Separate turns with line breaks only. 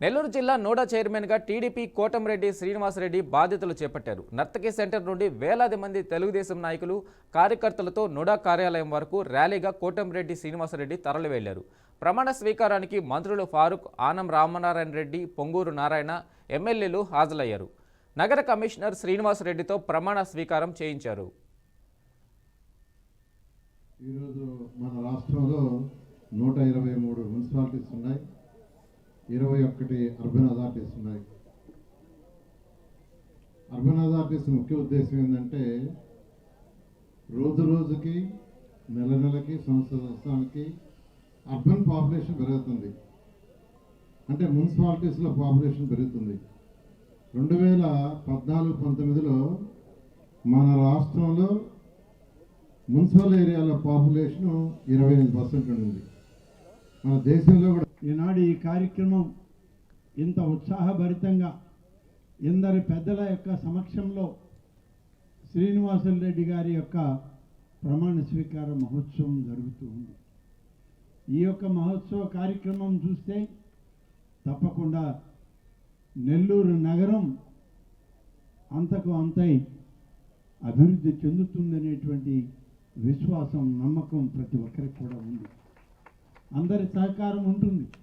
నెల్లూరు జిల్లా నోడా చైర్మన్గా టీడీపీ కోటంరెడ్డి శ్రీనివాసరెడ్డి బాధ్యతలు చేపట్టారు. నర్తకి సెంటర్ నుండి వేలాది మంది తెలుగుదేశం నాయకులు కార్యకర్తలతో నోడా కార్యాలయం వరకు ర్యాలీగా కోటంరెడ్డి శ్రీనివాసరెడ్డి తరలి వెళ్లారు. ప్రమాణ స్వీకారానికి మంత్రులు ఫారూక్, ఆనం రామనారాయణ రెడ్డి, పొంగూరు నారాయణ, ఎమ్మెల్యేలు హాజరయ్యారు. నగర కమిషనర్ శ్రీనివాసరెడ్డితో ప్రమాణ స్వీకారం చేయించారు.
ఈరోజు మన రాష్ట్రంలో 123 మున్సిపాలిటీస్ ఉన్నాయి, 21 అర్బన్ అథారిటీస్ ఉన్నాయి. అర్బన్ అథారిటీస్ ముఖ్య ఉద్దేశం ఏంటంటే రోజు రోజుకి నెల నెలకి సంవత్సరానికి అర్బన్ పాపులేషన్ పెరుగుతుంది, అంటే మున్సిపాలిటీస్లో పాపులేషన్ పెరుగుతుంది. 2014-19లో మన రాష్ట్రంలో మున్సిపల్ ఏరియాలో పాపులేషన్ 25% ఉంది. మన దేశంలో కూడా
ఈనాడు ఈ కార్యక్రమం ఇంత ఉత్సాహభరితంగా ఎందరి పెద్దల యొక్క సమక్షంలో శ్రీనివాసరెడ్డి గారి యొక్క ప్రమాణ స్వీకార మహోత్సవం జరుగుతూ ఉంది. ఈ యొక్క మహోత్సవ కార్యక్రమం చూస్తే తప్పకుండా నెల్లూరు నగరం అంతకు అంతై అభివృద్ధి చెందుతుందనేటువంటి విశ్వాసం, నమ్మకం ప్రతి ఒక్కరికి కూడా ఉంది. అందరి సహకారం ఉంటుంది.